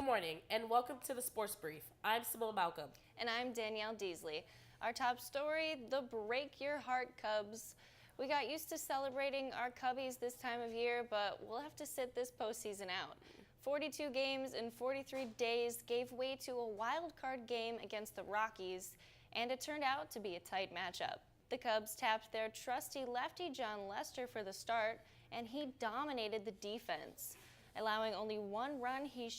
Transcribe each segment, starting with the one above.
Good morning and welcome to the Sports Brief. I'm Simone Malcolm. And I'm Danielle Deasley. Our top story, the Break Your Heart Cubs. We got used to celebrating our Cubbies this time of year, but we'll have to sit this postseason out. 42 games in 43 days gave way to a wild card game against the Rockies, and it turned out to be a tight matchup. The Cubs tapped their trusty lefty Jon Lester for the start, and he dominated the defense. Allowing only one run, he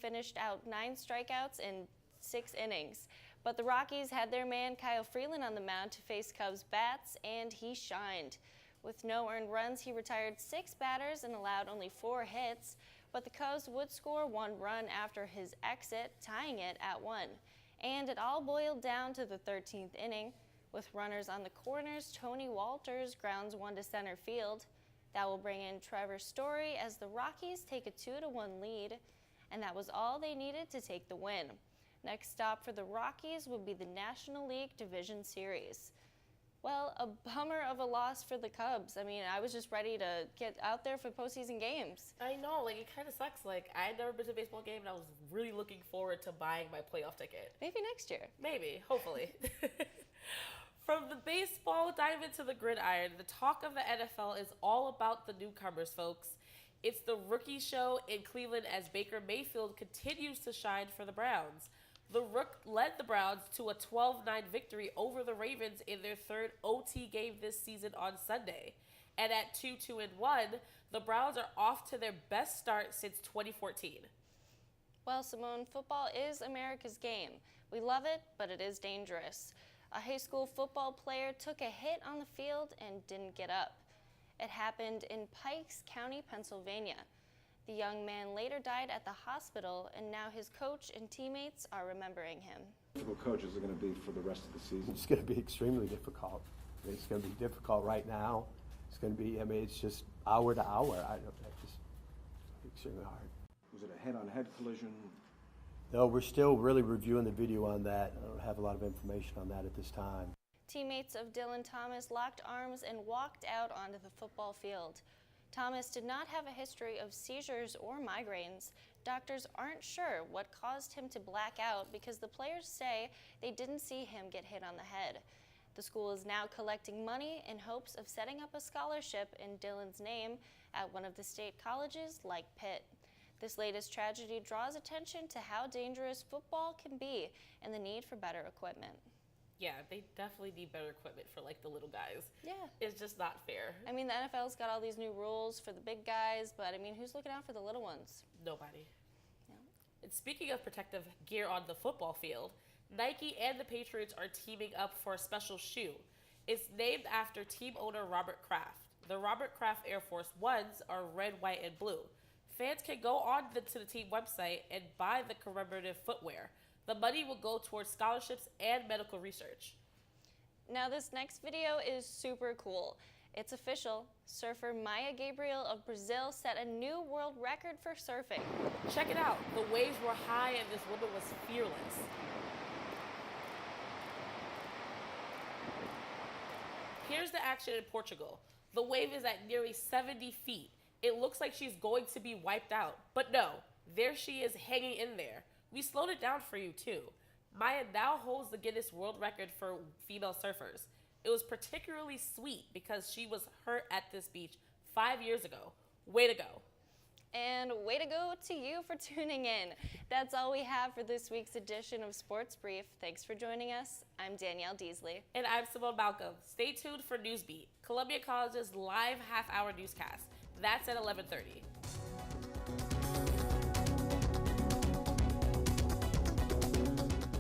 finished out 9 strikeouts in 6 innings. But the Rockies had their man Kyle Freeland on the mound to face Cubs bats, and he shined. With no earned runs, he retired 6 batters and allowed only 4 hits, but the Cubs would score 1 run after his exit, tying it at 1. And it all boiled down to the 13th inning. With runners on the corners, Tony Walters grounds one to center field. That will bring in Trevor Story as the Rockies take a 2-1 lead, and that was all they needed to take the win. Next stop for the Rockies would be the National League Division Series. Well, a bummer of a loss for the Cubs. I mean, I was just ready to get out there for postseason games. I know, it kind of sucks. I had never been to a baseball game, and I was really looking forward to buying my playoff ticket. Maybe next year. Maybe, hopefully. From the baseball dive into the gridiron, the talk of the NFL is all about the newcomers, folks. It's the rookie show in Cleveland as Baker Mayfield continues to shine for the Browns. The Rook led the Browns to a 12-9 victory over the Ravens in their third OT game this season on Sunday. And at 2-1, the Browns are off to their best start since 2014. Well, Simone, football is America's game. We love it, but it is dangerous. A high school football player took a hit on the field and didn't get up. It happened in Pikes County, Pennsylvania. The young man later died at the hospital, and now his coach and teammates are remembering him. What coaches are going to be for the rest of the season? It's going to be extremely difficult. It's going to be difficult right now. It's going to be, it's just hour to hour. It's just extremely hard. Was it a head-on-head collision? No, we're still really reviewing the video on that. I don't have a lot of information on that at this time. Teammates of Dylan Thomas locked arms and walked out onto the football field. Thomas did not have a history of seizures or migraines. Doctors aren't sure what caused him to black out because the players say they didn't see him get hit on the head. The school is now collecting money in hopes of setting up a scholarship in Dylan's name at one of the state colleges like Pitt. This latest tragedy draws attention to how dangerous football can be and the need for better equipment. Yeah, they definitely need better equipment for the little guys. Yeah. It's just not fair. I mean, the NFL's got all these new rules for the big guys, but I mean, who's looking out for the little ones? Nobody. Yeah. And speaking of protective gear on the football field, Nike and the Patriots are teaming up for a special shoe. It's named after team owner Robert Kraft. The Robert Kraft Air Force Ones are red, white, and blue. Fans can go on to the team website and buy the commemorative footwear. The money will go towards scholarships and medical research. Now this next video is super cool. It's official. Surfer Maya Gabriel of Brazil set a new world record for surfing. Check it out. The waves were high and this woman was fearless. Here's the action in Portugal. The wave is at nearly 70 feet. It looks like she's going to be wiped out. But no, there she is hanging in there. We slowed it down for you too. Maya now holds the Guinness World Record for female surfers. It was particularly sweet because she was hurt at this beach 5 years ago. Way to go. And way to go to you for tuning in. That's all we have for this week's edition of Sports Brief. Thanks for joining us. I'm Danielle Deasley. And I'm Simone Malcolm. Stay tuned for Newsbeat, Columbia College's live half-hour newscast. That's at 11:30.